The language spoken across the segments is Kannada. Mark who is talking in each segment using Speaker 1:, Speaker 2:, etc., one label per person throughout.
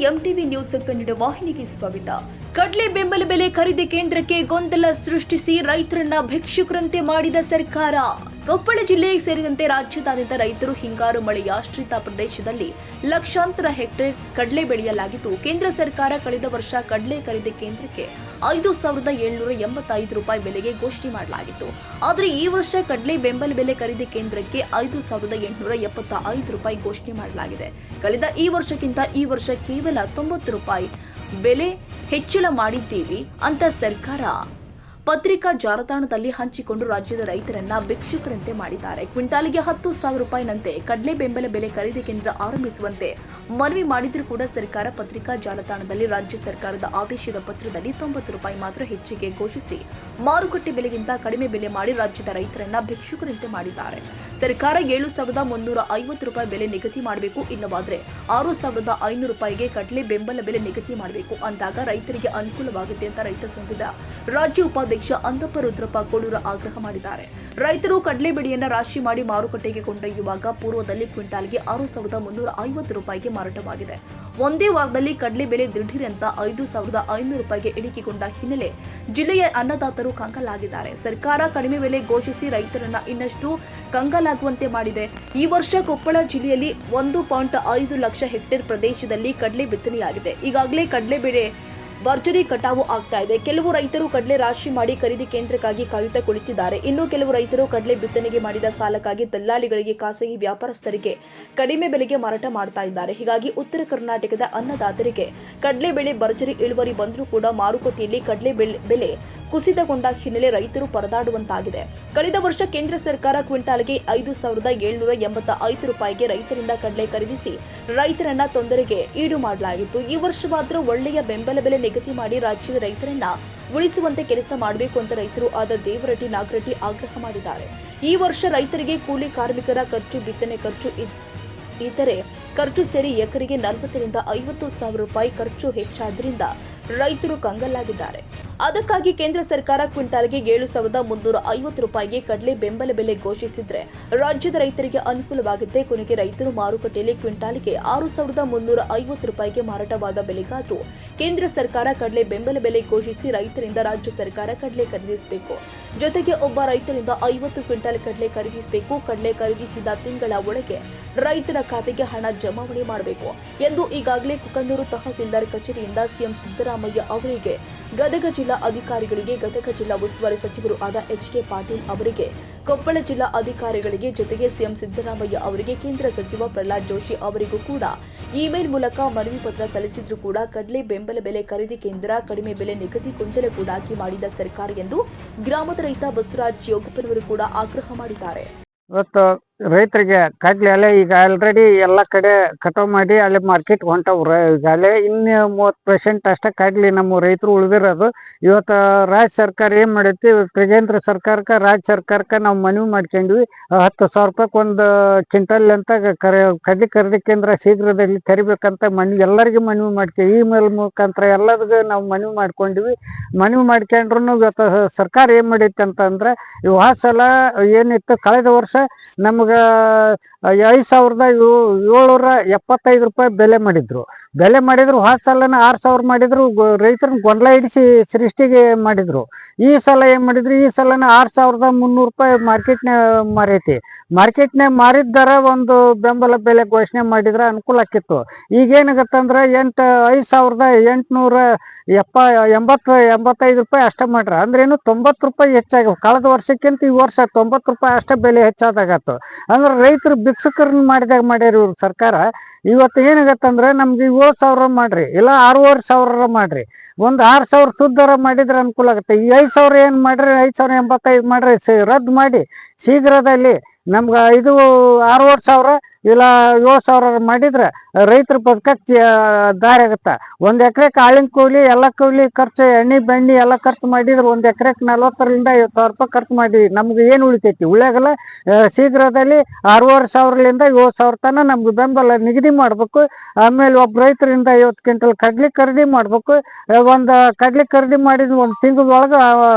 Speaker 1: ಎಂಟಿವಿ ನ್ಯೂಸ್ ಕನ್ನಡ ವಾಹಿನಿಗೆ ಸ್ವಾಗತ. ಕಡಲೆ ಬೆಂಬಲ ಬೆಲೆ ಖರೀದಿ ಕೇಂದ್ರಕ್ಕೆ ಗೊಂದಲ ಸೃಷ್ಟಿಸಿ ರೈತರನ್ನ ಭಿಕ್ಷುಕರಂತೆ ಮಾಡಿದ ಸರ್ಕಾರ. ಕೊಪ್ಪಳ ಜಿಲ್ಲೆ ಸೇರಿದಂತೆ ರಾಜ್ಯದಾದ್ಯಂತ ರೈತರು ಹಿಂಗಾರು ಮಳೆಯಾಶ್ರಿತ ಪ್ರದೇಶದಲ್ಲಿ ಲಕ್ಷಾಂತರ ಹೆಕ್ಟೇರ್ ಕಡಲೆ ಬೆಳೆಯಲಾಗಿದ್ದು, ಕೇಂದ್ರ ಸರ್ಕಾರ ಕಳೆದ ವರ್ಷ ಕಡಲೆ ಖರೀದಿ ಕೇಂದ್ರಕ್ಕೆ 5,785 ರೂಪಾಯಿ ಬೆಲೆಗೆ ಘೋಷಣೆ ಮಾಡಲಾಗಿತ್ತು. ಆದರೆ ಈ ವರ್ಷ ಕಡಲೆ ಬೆಂಬಲ ಬೆಲೆ ಖರೀದಿ ಕೇಂದ್ರಕ್ಕೆ 5,875 ರೂಪಾಯಿ ಘೋಷಣೆ ಮಾಡಲಾಗಿದೆ. ಕಳೆದ ಈ ವರ್ಷಕ್ಕಿಂತ ಈ ವರ್ಷ ಕೇವಲ 90 ರೂಪಾಯಿ ಬೆಲೆ ಹೆಚ್ಚಳ ಮಾಡಿದ್ದೀವಿ ಅಂತ ಸರ್ಕಾರ ಪತ್ರಿಕಾ ಜಾಲತಾಣದಲ್ಲಿ ಹಂಚಿಕೊಂಡು ರಾಜ್ಯದ ರೈತರನ್ನ ಭಿಕ್ಷುಕರಂತೆ ಮಾಡಿದ್ದಾರೆ. ಕ್ವಿಂಟಾಲಿಗೆ 10,000 ರೂಪಾಯಿನಂತೆ ಕಡಲೆ ಬೆಂಬಲ ಬೆಲೆ ಖರೀದಿ ಕೇಂದ್ರ ಆರಂಭಿಸುವಂತೆ ಮನವಿ ಮಾಡಿದ್ರೂ ಕೂಡ ಸರ್ಕಾರ ಪತ್ರಿಕಾ ಜಾಲತಾಣದಲ್ಲಿ ರಾಜ್ಯ ಸರ್ಕಾರದ ಆದೇಶದ ಪತ್ರದಲ್ಲಿ 90 ರೂಪಾಯಿ ಮಾತ್ರ ಹೆಚ್ಚಿಗೆ ಘೋಷಿಸಿ ಮಾರುಕಟ್ಟೆ ಬೆಲೆಗಿಂತ ಕಡಿಮೆ ಬೆಲೆ ಮಾಡಿ ರಾಜ್ಯದ ರೈತರನ್ನ ಭಿಕ್ಷುಕರಂತೆ ಮಾಡಿದ್ದಾರೆ. ಸರ್ಕಾರ 7,350 ರೂಪಾಯಿ ಬೆಲೆ ನಿಗದಿ ಮಾಡಬೇಕು, ಇಲ್ಲವಾದ್ರೆ 6,500 ರೂಪಾಯಿಗೆ ಕಡಲೆ ಬೆಂಬಲ ಬೆಲೆ ನಿಗದಿ ಮಾಡಬೇಕು. ಅಂದಾಗ ರೈತರಿಗೆ ಅನುಕೂಲವಾಗುತ್ತೆ ಅಂತ ರೈತ ಸಂಘದ ರಾಜ್ಯ ಉಪಾಧ್ಯಕ್ಷ ಅಂದಪ್ಪ ರುದ್ರಪ್ಪ ಕೋಡೂರ ಆಗ್ರಹ ಮಾಡಿದ್ದಾರೆ. ರೈತರು ಕಡಲೆ ಬೆಳೆಯನ್ನ ರಾಶಿ ಮಾಡಿ ಮಾರುಕಟ್ಟೆಗೆ ಕೊಂಡೊಯ್ಯುವಾಗ ಪೂರ್ವದಲ್ಲಿ ಕ್ವಿಂಟಾಲ್ಗೆ 6,350 ರೂಪಾಯಿಗೆ ಮಾರಾಟವಾಗಿದೆ. ಒಂದೇ ವಾರದಲ್ಲಿ ಕಡಲೆ ಬೆಲೆ ದಿಢೀರ್ ಅಂತ 5,500 ರೂಪಾಯಿಗೆ ಇಳಿಕೆಗೊಂಡ ಹಿನ್ನೆಲೆ ಜಿಲ್ಲೆಯ ಅನ್ನದಾತರು ಕಂಗಾಲಾಗಿದ್ದಾರೆ. ಸರ್ಕಾರ ಕಡಿಮೆ ಬೆಲೆ ಘೋಷಿಸಿ ರೈತರನ್ನ ಇನ್ನಷ್ಟು ಕಂಗಾಲಾಗುವಂತೆ ಮಾಡಿದೆ. ಈ ವರ್ಷ ಕೊಪ್ಪಳ ಜಿಲ್ಲೆಯಲ್ಲಿ 1.5 ಲಕ್ಷ ಹೆಕ್ಟೇರ್ ಪ್ರದೇಶದಲ್ಲಿ ಕಡಲೆ ಬಿತ್ತನೆಯಾಗಿದೆ. ಈಗಾಗಲೇ ಕಡಲೆ ಬೆಳೆ ಭರ್ಜರಿ ಕಟಾವು ಆಗ್ತಾ ಇದೆ. ಕೆಲವು ರೈತರು ಕಡಲೆ ರಾಶಿ ಮಾಡಿ ಖರೀದಿ ಕೇಂದ್ರಕ್ಕಾಗಿ ಕಾಯುತ್ತಾ ಕುಳಿತಿದ್ದಾರೆ. ಇನ್ನು ಕೆಲವು ರೈತರು ಕಡಲೆ ಬಿತ್ತನೆಗೆ ಮಾಡಿದ ಸಾಲಕ್ಕಾಗಿ ದಲ್ಲಾಳಿಗಳಿಗೆ, ಖಾಸಗಿ ವ್ಯಾಪಾರಸ್ಥರಿಗೆ ಕಡಿಮೆ ಬೆಲೆಗೆ ಮಾರಾಟ ಮಾಡ್ತಾ ಇದ್ದಾರೆ. ಹೀಗಾಗಿ ಉತ್ತರ ಕರ್ನಾಟಕದ ಅನ್ನದಾತರಿಗೆ ಕಡಲೆ ಬೆಳೆ ಭರ್ಜರಿ ಇಳುವರಿ ಬಂದರೂ ಕೂಡ ಮಾರುಕಟ್ಟೆಯಲ್ಲಿ ಕಡಲೆ ಬೆಲೆ ಕುಸಿತಗೊಂಡ ಹಿನ್ನೆಲೆ ರೈತರು ಪರದಾಡುವಂತಾಗಿದೆ. ಕಳೆದ ವರ್ಷ ಕೇಂದ್ರ ಸರ್ಕಾರ ಕ್ವಿಂಟಾಲ್ಗೆ 5,785 ರೂಪಾಯಿಗೆ ರೈತರಿಂದ ಕಡಲೆ ಖರೀದಿಸಿ ರೈತರನ್ನ ತೊಂದರೆಗೆ ಈಡು ಮಾಡಲಾಗಿತ್ತು. ಈ ವರ್ಷ ಮಾತ್ರ ಒಳ್ಳೆಯ ಬೆಂಬಲ ಬೆಲೆ ನಿಗದಿ ಮಾಡಿ ರಾಜ್ಯದ ರೈತರನ್ನ ಉಳಿಸುವಂತೆ ಕೆಲಸ ಮಾಡಬೇಕು ಅಂತ ರೈತರು ಆದ ದೇವರಟ್ಟಿ ನಾಗರಟ್ಟಿ ಆಗ್ರಹ ಮಾಡಿದ್ದಾರೆ. ಈ ವರ್ಷ ರೈತರಿಗೆ ಕೂಲಿ ಕಾರ್ಮಿಕರ ಖರ್ಚು, ಬಿತ್ತನೆ ಖರ್ಚು, ಇತರೆ ಖರ್ಚು ಸೇರಿ ಎಕರೆಗೆ 40ರಿಂದ 50,000 ರೂಪಾಯಿ ಖರ್ಚು ಹೆಚ್ಚಾದ್ರಿಂದ ರೈತರು ಕಂಗಾಲಾಗಿದ್ದಾರೆ. ಅದಕ್ಕಾಗಿ ಕೇಂದ್ರ ಸರ್ಕಾರ ಕ್ವಿಂಟಾಲ್ಗೆ 7,350 ರೂಪಾಯಿಗೆ ಕಡಲೆ ಬೆಂಬಲ ಬೆಲೆ ಘೋಷಿಸಿದ್ರೆ ರಾಜ್ಯದ ರೈತರಿಗೆ ಅನುಕೂಲವಾಗುತ್ತೆ. ಕೊನೆಗೆ ರೈತರು ಮಾರುಕಟ್ಟೆಯಲ್ಲಿ ಕ್ವಿಂಟಾಲ್ಗೆ 6,350 ರೂಪಾಯಿಗೆ ಮಾರಾಟವಾದ ಬೆಲೆಗಾದ್ರೂ ಕೇಂದ್ರ ಸರ್ಕಾರ ಕಡಲೆ ಬೆಂಬಲ ಬೆಲೆ ಘೋಷಿಸಿ ರೈತರಿಂದ ರಾಜ್ಯ ಸರ್ಕಾರ ಕಡಲೆ ಖರೀದಿಸಬೇಕು. ಜೊತೆಗೆ ಒಬ್ಬ ರೈತರಿಂದ 50 ಕ್ವಿಂಟಾಲ್ ಕಡಲೆ ಖರೀದಿಸಬೇಕು. ಕಡಲೆ ಖರೀದಿಸಿದ ತಿಂಗಳ ಒಳಗೆ ರೈತರ ಖಾತೆಗೆ ಹಣ ಜಮಾವಣೆ ಮಾಡಬೇಕು ಎಂದು ಈಗಾಗಲೇ ಕುಕನೂರು ತಹಸೀಲ್ದಾರ್ ಕಚೇರಿಯಿಂದ ಸಿಎಂ ಸಿದ್ದರಾಮಯ್ಯ ಅವರಿಗೆ, ಗದಗ ಜಿಲ್ಲಾ ಅಧಿಕಾರಿಗಳಿಗೆ, ಗದಗ ಜಿಲ್ಲಾ ಉಸ್ತುವಾರಿ ಸಚಿವರು ಆದ ಎಚ್.ಕೆ. ಪಾಟೀಲ್ ಅವರಿಗೆ, ಕೊಪ್ಪಳ ಜಿಲ್ಲಾ ಅಧಿಕಾರಿಗಳಿಗೆ, ಜೊತೆಗೆ ಸಿಎಂ ಸಿದ್ದರಾಮಯ್ಯ ಅವರಿಗೆ, ಕೇಂದ್ರ ಸಚಿವ ಪ್ರಹ್ಲಾದ್ ಜೋಶಿ ಅವರಿಗೂ ಕೂಡ ಇಮೇಲ್ ಮೂಲಕ ಮನವಿ ಪತ್ರ ಸಲ್ಲಿಸಿದ್ರು ಕೂಡ ಕಡಲೆ ಬೆಂಬಲ ಬೆಲೆ ಖರೀದಿ ಕೇಂದ್ರ ಕಡಿಮೆ ಬೆಲೆ ನಿಗದಿ ಗೊಂದಲಗೂಡಾಗಿ ಮಾಡಿದ ಸರ್ಕಾರ ಎಂದು ಗ್ರಾಮದ ರೈತ ಬಸವರಾಜ್ ಯೋಗಪ್ಪನವರು ಕೂಡ ಆಗ್ರಹ ಮಾಡಿದ್ದಾರೆ.
Speaker 2: ಇವತ್ತು ರೈತರಿಗೆ ಕಡ್ಲೆ ಅಲ್ಲೇ ಈಗ ಆಲ್ರೆಡಿ ಎಲ್ಲ ಕಡೆ ಕಟಾವ್ ಮಾಡಿ ಅಲ್ಲಿ ಮಾರ್ಕೆಟ್ ಹೊಂಟವ್ರು. ಈಗ ಅಲ್ಲೇ ಇನ್ನು 30% ಅಷ್ಟೇ ಕಡ್ಲಿ ನಮ್ಮ ರೈತರು ಉಳಿದಿರೋದು. ಇವತ್ತು ರಾಜ್ಯ ಸರ್ಕಾರ ಏನ್ ಮಾಡೈತಿ, ಕೇಂದ್ರ ಸರ್ಕಾರಕ್ಕೆ ರಾಜ್ಯ ಸರ್ಕಾರಕ್ಕೆ ನಾವು ಮನವಿ ಮಾಡ್ಕೊಂಡ್ವಿ. 10,000 ರೂಪಾಯಿಗೆ ಒಂದು ಕ್ವಿಂಟಲ್ ಅಂತ ಕಡ್ಲಿ ಖರೀದಿ ಕೇಂದ್ರ ಶೀಘ್ರದಲ್ಲಿ ತೆರಿಬೇಕಂತ ಎಲ್ಲರಿಗೂ ಮನವಿ ಮಾಡ್ತೀವಿ. ಇಮೇಲ್ ಮುಖಾಂತರ ಎಲ್ಲರಿಗೂ ನಾವು ಮನವಿ ಮಾಡ್ಕೊಂಡ್ವಿ. ಮನವಿ ಮಾಡ್ಕೊಂಡ್ರು ಇವತ್ತು ಸರ್ಕಾರ ಏನ್ ಮಾಡೈತಿ ಅಂತಂದ್ರೆ, ಈ ಸಲ ಏನಿತ್ತು ಕಳೆದ ವರ್ಷ ನಮ್ಗ 5,775 ರೂಪಾಯಿ ಬೆಲೆ ಮಾಡಿದ್ರು. ಸಲನ 6,000 ಮಾಡಿದ್ರು. ರೈತರನ್ನ ಗೊಂದಲ ಹಿಡಿಸಿ ಸೃಷ್ಟಿಗೆ ಮಾಡಿದ್ರು. ಈ ಸಲ ಏನ್ ಮಾಡಿದ್ರು, ಈ ಸಲನ 6,300 ರೂಪಾಯಿ ಮಾರ್ಕೆಟ್ನಾಗ ಮಾರಿದ್ದಾರ ಒಂದು ಬೆಂಬಲ ಬೆಲೆ ಘೋಷಣೆ ಮಾಡಿದ್ರೆ ಅನುಕೂಲ ಆಕಿತ್ತು. ಈಗೇನಾಗತ್ತಂದ್ರ 5,885 ರೂಪಾಯಿ ಅಷ್ಟೇ ಮಾಡ್ರ. ಅಂದ್ರೇನು 90 ರೂಪಾಯಿ ಹೆಚ್ಚಾಗ ಕಳೆದ ವರ್ಷಕ್ಕಿಂತ ಈ ವರ್ಷ 90 ರೂಪಾಯಿ ಅಷ್ಟೇ ಬೆಲೆ ಹೆಚ್ಚಾದಾಗತ್ತು. ಅಂದ್ರೆ ರೈತರು ಭಿಕ್ಷುಕರನ್ನ ಮಾಡ್ಯಾರ ಇವ್ರ ಸರ್ಕಾರ. ಇವತ್ತು ಏನಾಗತ್ತಂದ್ರೆ ನಮ್ಗೆ 7,000 ಮಾಡ್ರಿ, ಇಲ್ಲ 6,500 ಮಾಡ್ರಿ, ಒಂದು 6,000 ಸುದ್ದರ ಮಾಡಿದ್ರೆ ಅನುಕೂಲ ಆಗುತ್ತೆ. ಈ 5,000 ಏನ್ ಮಾಡ್ರಿ, 5,085 ಮಾಡ್ರಿ, ರದ್ದು ಮಾಡಿ ಶೀಘ್ರದಲ್ಲಿ ನಮ್ಗೆ 6,500 ಇಲ್ಲ 7,000 ಮಾಡಿದ್ರೆ ರೈತರ ಬದುಕಕ್ಕೆ ದಾರಿ ಆಗತ್ತ. 1 ಎಕರೆಗೆ ಆಳಿನ ಕೂಲಿ ಎಲ್ಲ ಕೂಲಿ ಖರ್ಚು, ಎಣ್ಣೆ ಬೆಣ್ಣೆ ಎಲ್ಲ ಖರ್ಚು ಮಾಡಿದ್ರೆ 1 ಎಕರೆಗೆ 40,000ರಿಂದ 50,000 ರೂಪಾಯಿ ಖರ್ಚು ಮಾಡಿ ನಮ್ಗೆ ಏನು ಉಳಿತೈತಿ? ಉಳಿಯಾಗಲ್ಲ. ಶೀಘ್ರದಲ್ಲಿ 6,500ರಿಂದ 7,000 ತನಕ ನಮ್ಗೆ ಬೆಂಬಲ ನಿಗದಿ ಮಾಡ್ಬೇಕು. ಆಮೇಲೆ ಒಬ್ಬ ರೈತರಿಂದ 50 ಕ್ವಿಂಟಲ್ ಕಡ್ಲಿ ಖರೀದಿ ಮಾಡ್ಬೇಕು. ಒಂದು ಕಡ್ಲಿ ಖರೀದಿ ಮಾಡಿದ 1 ತಿಂಗಳೊಳಗೆ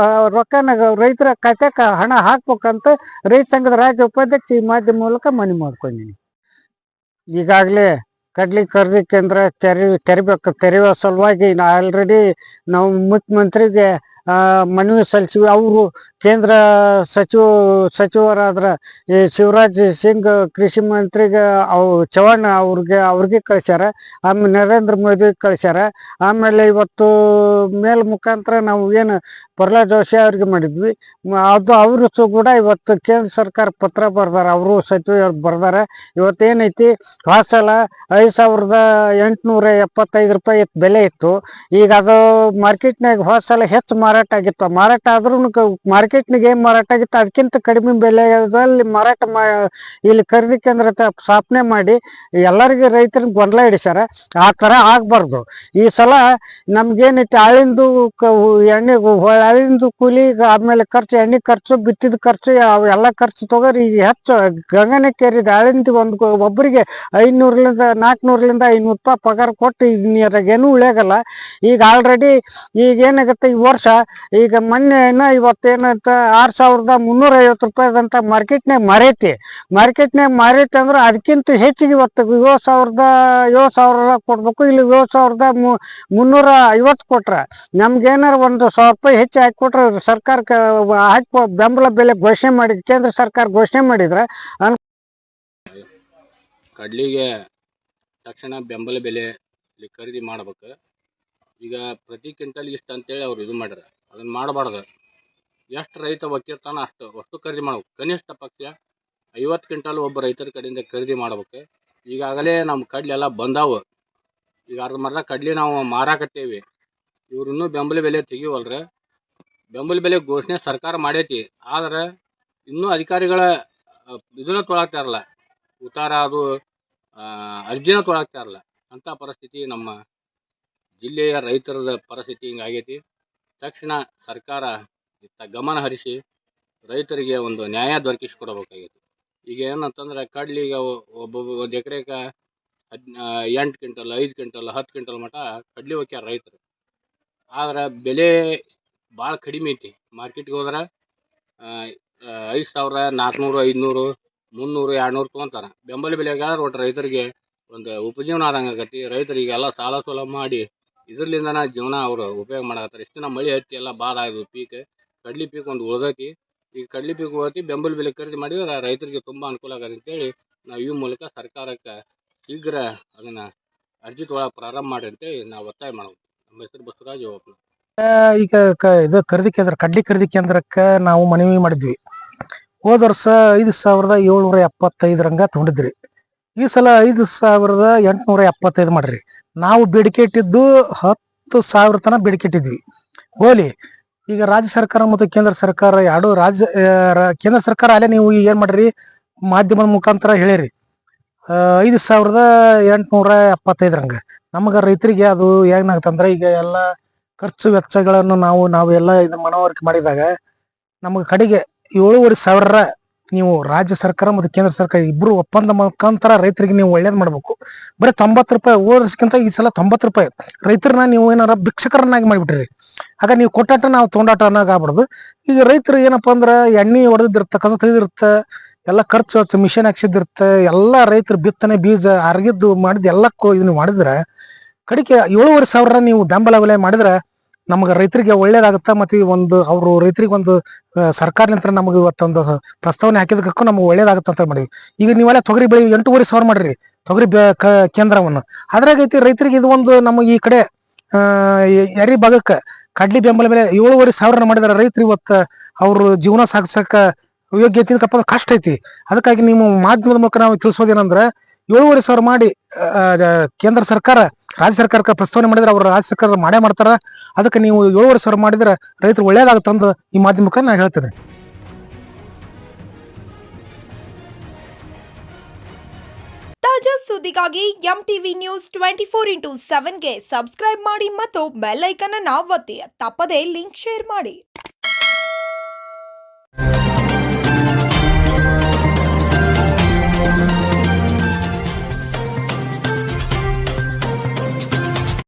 Speaker 2: ರೊಕ್ಕನ ರೈತರ ಖಾತೆಗೆ ಹಣ ಹಾಕ್ಬೇಕಂತ ರೈತ ಸಂಘದ ರಾಜ್ಯ ಉಪಾಧ್ಯಕ್ಷ ಈ ಮಾಧ್ಯಮ ಮೂಲಕ ಮನವಿ ಮಾಡ್ಕೊಂಡಿನಿ. ಈಗಾಗಲೇ ಕಡ್ಲಿ ಖರೀದಿ ಕೇಂದ್ರ ತೆರೆಯುವ ಸಲುವಾಗಿ ಆಲ್ರೆಡಿ ನಾವು ಮುಖ್ಯಮಂತ್ರಿಗೆ ಮನವಿ ಸಲ್ಲಿಸಿವಿ. ಅವರು ಕೇಂದ್ರ ಸಚಿವರಾದ್ರ ಈ ಶಿವರಾಜ್ ಸಿಂಗ್ ಕೃಷಿ ಮಂತ್ರಿಗೆ ಚವ್ಹಾಣ್ ಅವ್ರಿಗೆ ಕಳಿಸ್ಯಾರ. ಆಮೇಲೆ ನರೇಂದ್ರ ಮೋದಿ ಕಳಿಸ್ಯಾರ. ಆಮೇಲೆ ಇವತ್ತು ಮೇಲ್ ಮುಖಾಂತರ ನಾವು ಏನು ಪ್ರಹ್ಲಾದ್ ಜೋಶಿ ಅವ್ರಿಗೆ ಮಾಡಿದ್ವಿ, ಅದು ಅವರು ಕೂಡ ಇವತ್ತು ಕೇಂದ್ರ ಸರ್ಕಾರ ಪತ್ರ ಬರ್ದಾರ, ಅವರು ಸಚಿವರು ಬರ್ದಾರ. ಇವತ್ತೇನೈತಿ, ಹೋದ ಸಲ 5,875 ರೂಪಾಯಿ ಬೆಲೆ ಇತ್ತು. ಈಗ ಅದು ಮಾರ್ಕೆಟ್ನಾಗ ಹೋದ ಸಲ ಹೆಚ್ಚು ಮಾರಾಟ ಆಗಿತ್ತು. ಮಾರಾಟ ಆದ್ರೂ ಮಾರ್ಕೆಟ್ನಾಗ ಏನ್ ಮಾರಾಟ ಆಗಿತ್ತು ಅದಕ್ಕಿಂತ ಕಡಿಮೆ ಬೆಲೆಯಲ್ಲಿ ಇಲ್ಲಿ ಖರೀದಿ ಕೇಂದ್ರ ಸ್ಥಾಪನೆ ಮಾಡಿ ಎಲ್ಲರಿಗೆ ರೈತರಿಗೆ ಗೊಂದಲ ಹಿಡಿಸ್ಯಾರ. ಆ ತರ ಆಗ್ಬಾರ್ದು. ಈ ಸಲ ನಮ್ಗೇನೈತಿ, ಆಳಿಂದು ಎಣ್ಣೆ ಕೂಲಿ, ಆಮೇಲೆ ಖರ್ಚು, ಎಣ್ಣೆ ಖರ್ಚು, ಬಿತ್ತಿದ ಖರ್ಚು, ಅವೆಲ್ಲ ಖರ್ಚು ತಗೋರಿ ಈಗ ಹೆಚ್ಚು ಗಗನಕ್ಕೇರಿದೆ. ಆಳಿಂದ ಒಬ್ಬರಿಗೆ 400ರಿಂದ 500 ರೂಪಾಯಿ ಪಗಾರ ಕೊಟ್ಟು ಈಗ ಏನೂ ಉಳಿಯಾಗಲ್ಲ. ಈಗ ಆಲ್ರೆಡಿ ಈಗ ಏನಾಗುತ್ತೆ, ಈ ವರ್ಷ ಈಗ ಮೊನ್ನೆ ಇವತ್ತೇನಂತ 6,350 ರೂಪಾಯಿದಂತ ಮಾರ್ಕೆಟ್ನಾಗ ಮಾರೈತಿ ಅಂದ್ರೆ ಅದಕ್ಕಿಂತ ಹೆಚ್ಚಿಗೆ ಇವತ್ತು 7,000 ಕೊಡ್ಬೇಕು. ಇಲ್ಲಿ 7,350 ಕೊಟ್ರ ನಮ್ಗೇನಾರ 1,000 ರೂಪಾಯಿ ಹೆಚ್ಚು ಹಾಕಿ ಕೊಟ್ರೆ ಸರ್ಕಾರಕ್ಕೆ ಬೆಂಬಲ ಬೆಲೆ ಘೋಷಣೆ ಮಾಡಿದ್ ಕೇಂದ್ರ ಸರ್ಕಾರ ಘೋಷಣೆ ಮಾಡಿದ್ರೆ
Speaker 3: ಕಡ್ಲಿಗೆ ತಕ್ಷಣ ಬೆಂಬಲ ಬೆಲೆ ಖರೀದಿ ಮಾಡ್ಬೇಕು. ಈಗ ಪ್ರತಿ ಕ್ವಿಂಟಲ್ ಇಷ್ಟು ಅಂತೇಳಿ ಅವ್ರು ಇದು ಮಾಡ್ಯಾರ, ಅದನ್ನ ಮಾಡಬಾರ್ದು. ಎಷ್ಟು ರೈತ ಒಕ್ಕಿರ್ತಾನ ಅಷ್ಟು ಖರೀದಿ ಮಾಡ್ಬೇಕು. ಕನಿಷ್ಠ ಪಕ್ಷ 50 ಕ್ವಿಂಟಲ್ ಒಬ್ಬ ರೈತರ ಕಡೆಯಿಂದ ಖರೀದಿ ಮಾಡ್ಬೇಕು. ಈಗಾಗಲೇ ನಮ್ಮ ಕಡ್ಲಿ ಎಲ್ಲ ಬಂದಾವು. ಈಗ ಅರ್ಧಂಬರ್ಧ ಕಡ್ಲಿ ನಾವು ಮಾರಾಕತ್ತೇವಿ. ಇವ್ರು ಇನ್ನೂ ಬೆಂಬಲ ಬೆಲೆ ತೆಗಿವಲ್ರಿ. ಬೆಂಬಲ ಬೆಲೆ ಘೋಷಣೆ ಸರ್ಕಾರ ಮಾಡೈತಿ, ಆದ್ರೆ ಇನ್ನೂ ಅಧಿಕಾರಿಗಳ ಇದನ್ನ ತೊಳಾಕ್ತಾರಲ್ಲ, ಉತ್ತಾರ ಅದು ಅರ್ಜಿನ ತೊಳಾಕ್ತಾರಲ್ಲ. ಅಂಥ ಪರಿಸ್ಥಿತಿ ನಮ್ಮ ಜಿಲ್ಲೆಯ ರೈತರ ಪರಿಸ್ಥಿತಿ ಹಿಂಗಾಗೈತಿ. ತಕ್ಷಣ ಸರ್ಕಾರ ಗಮನ ಹರಿಸಿ ರೈತರಿಗೆ ಒಂದು ನ್ಯಾಯ ದೊರಕಿಸಿಕೊಡಬೇಕಾಗೈತಿ. ಈಗ ಏನಂತಂದ್ರೆ ಕಡ್ಲಿಗೆ ಒಂದು ಎಕರೆಗೆ 8 ಕ್ವಿಂಟಲ್, 5 ಕ್ವಿಂಟಲ್, 10 ಕ್ವಿಂಟಲ್ ಮಟ ಕಡ್ಲಿ ಒಕ್ಕ್ಯಾರ ರೈತರು. ಆದ್ರೆ ಬೆಲೆ ಭಾಳ ಕಡಿಮೆ ಐತಿ. ಮಾರ್ಕೆಟ್ಗೆ ಹೋದ್ರೆ 5,000, 400, 500, 300, 200 ತೊಗೊಂತಾರೆ. ಬೆಂಬಲ ಬೆಲೆಗಾದ್ರೆ ಒಟ್ಟು ರೈತರಿಗೆ ಒಂದು ಉಪಜೀವನ ಆದಂಗೆ ಆಗತಿ. ರೈತರಿಗೆಲ್ಲ ಸಾಲ ಸೋಲ ಮಾಡಿ ಇದರ್ಲಿಂದನ ಜೀವನ ಅವರು ಉಪಯೋಗ ಮಾಡಕತ್ತಾರೆ. ಇಷ್ಟು ದಿನ ಮಳೆ ಹತ್ತಿ ಎಲ್ಲ ಬಾದ ಆಯ್ತು ಪೀಕ್, ಕಡ್ಲಿ ಪೀಕ್ ಒಂದು ಉಳ್ದೈತಿ. ಈಗ ಕಡ್ಲಿ ಪೀಕ್ ಹೋಗಿ ಬೆಂಬಲ ಬೆಲೆ ಖರೀದಿ ಮಾಡಿದ್ರೆ ರೈತರಿಗೆ ತುಂಬ ಅನುಕೂಲ ಆಗತ್ತೆ ಅಂತೇಳಿ ನಾವು ಈ ಮೂಲಕ ಸರ್ಕಾರಕ್ಕೆ ಶೀಘ್ರ ಅದನ್ನು ಅರ್ಜಿ ತೊಗೊಳಕ್ಕೆ ಪ್ರಾರಂಭ ಮಾಡಿ ಅಂತೇಳಿ ನಾವು ಒತ್ತಾಯ ಮಾಡ್ಬೇಕು. ನಮ್ಮ ಹೆಸರು ಬಸವರಾಜ್ ಓಪನ.
Speaker 4: ಈಗ ಇದು ಖರೀದಿ ಕೇಂದ್ರ, ಕಡ್ಲಿ ಖರೀದಿ ಕೇಂದ್ರಕ್ಕೆ ನಾವು ಮನವಿ ಮಾಡಿದ್ವಿ. ಹೋದ ವರ್ಷ 5,775 ರಂಗ ತಗೊಂಡಿದ್ರಿ. ಈ ಸಲ 5,875 ಮಾಡ್ರಿ. ನಾವು ಬೇಡಿಕೆ ಇಟ್ಟಿದ್ದು 10,000 ತನಕ ಬೇಡಿಕೆ ಇಟ್ಟಿದ್ವಿ. ಹೋಲಿ ಈಗ ರಾಜ್ಯ ಸರ್ಕಾರ ಮತ್ತು ಕೇಂದ್ರ ಸರ್ಕಾರ ಎರಡು ಕೇಂದ್ರ ಸರ್ಕಾರ ಅಲ್ಲೇ ನೀವು ಏನ್ ಮಾಡ್ರಿ, ಮಾಧ್ಯಮದ ಮುಖಾಂತರ ಹೇಳಿರಿ 5,875 ರಂಗ. ನಮಗ ರೈತರಿಗೆ ಅದು ಏನಾಗ್ತಂದ್ರೆ, ಈಗ ಎಲ್ಲ ಖರ್ಚು ವೆಚ್ಚಗಳನ್ನು ನಾವೆಲ್ಲ ಇದನ್ನ ಮನವರಿಕೆ ಮಾಡಿದಾಗ ನಮಗೆ ಕಡೆಗೆ 7,500 ನೀವು ರಾಜ್ಯ ಸರ್ಕಾರ ಮತ್ತು ಕೇಂದ್ರ ಸರ್ಕಾರ ಇಬ್ರು ಒಪ್ಪಂದ ಮುಖಾಂತರ ರೈತರಿಗೆ ನೀವು ಒಳ್ಳೇದ್ ಮಾಡ್ಬೇಕು. ಬರೀ 90 ರೂಪಾಯಿ ಹೋದ ವರ್ಷಕ್ಕಿಂತ ಈ ಸಲ 90 ರೂಪಾಯಿ ರೈತರನ್ನ ನೀವು ಏನಾರ ಭಿಕ್ಷಕರನ್ನಾಗಿ ಮಾಡಿಬಿಟ್ರಿ. ಆಗ ನೀವು ಕೊಟ್ಟಾಟ ನಾವು ತೊಗೊಂಡಾಟ ಅನ್ನೋಕೆ ಆಗ್ಬಾರ್ದು. ಈಗ ರೈತರು ಏನಪ್ಪಾ ಅಂದ್ರೆ ಎಣ್ಣೆ ಹೊಡೆದಿರ್ತ, ಕಸ ತೆಗೆದಿರ್ತ, ಎಲ್ಲ ಖರ್ಚು ಮಿಷನ್ ಹಾಕ್ಸಿದಿರ್ತ, ಎಲ್ಲ ರೈತರು ಬಿತ್ತನೆ ಬೀಜ ಅರಗಿದ್ದು ಮಾಡಿದ್ ಎಲ್ಲ ಇದನ್ನ ಮಾಡಿದ್ರೆ ಕಡಿಕೆ 7,500 ನೀವು ಬೆಂಬಲ ಬೆಲೆ ಮಾಡಿದ್ರೆ ನಮ್ಗೆ ರೈತರಿಗೆ ಒಳ್ಳೇದಾಗತ್ತ. ಮತ್ತೆ ಅವರು ರೈತರಿಗೆ ಒಂದು ಸರ್ಕಾರಲಿಂತ ನಮಗೆ ಇವತ್ತೊಂದು ಪ್ರಸ್ತಾವನೆ ಹಾಕಿದಕ್ಕೂ ನಮ್ಗೆ ಒಳ್ಳೇದಾಗತ್ತ ಅಂತ ಮಾಡಿವಿ. ಈಗ ನೀವೆಲ್ಲ ತೊಗರಿ ಬೆಳೆ 8,500 ಮಾಡ್ರಿ ತೊಗರಿ ಕೇಂದ್ರವನ್ನು. ಅದ್ರಾಗೈತಿ ರೈತರಿಗೆ ಇದು ಒಂದು ನಮಗೆ ಈ ಕಡೆ ಎರಿ ಭಾಗಕ್ಕೆ ಕಡ್ಲಿ ಬೆಂಬಲ ಬೆಲೆ 7,500 ಮಾಡಿದಾರೆ. ರೈತರು ಇವತ್ತು ಅವ್ರ ಜೀವನ ಸಾಗಿಸಕ ಯೋಗ್ಯತೆ ಇದಕ್ಕಪ್ಪ ಕಷ್ಟ ಐತಿ. ಅದಕ್ಕಾಗಿ ನೀವು ಮಾಧ್ಯಮದ ಮೂಲಕ ನಾವು ತಿಳಿಸೋದೇನಂದ್ರೆ 7,500 ಮಾಡಿ ಕೇಂದ್ರ ಸರ್ಕಾರ ರಾಜ್ಯ ಸರ್ಕಾರಕ್ಕೆ ಪ್ರಸ್ತಾವನೆ ಮಾಡಿದ್ರೆ ಅವ್ರು ರಾಜ್ಯ ಸರ್ಕಾರ ಮಾಡೇ ಮಾಡ್ತಾರ. ಅದಕ್ಕೆ ನೀವು 7,500 ಮಾಡಿದ್ರೆ ರೈತರು ಒಳ್ಳೇದಾಗುತ್ತಂದು ಈ ಮಾಧ್ಯಮಕ್ಕೆ ನಾನು ಹೇಳ್ತೇನೆ.
Speaker 5: ತಾಜಾ ಸುದ್ದಿಗಾಗಿ MTV News 24/7 ಗೆ ಸಬ್ಸ್ಕ್ರೈಬ್ ಮಾಡಿ ಮತ್ತು ಬೆಲ್ ಐಕಾನ್ ಅನ್ನು ಒತ್ತಿ. ತಪ್ಪದೇ ಲಿಂಕ್ ಶೇರ್ ಮಾಡಿ.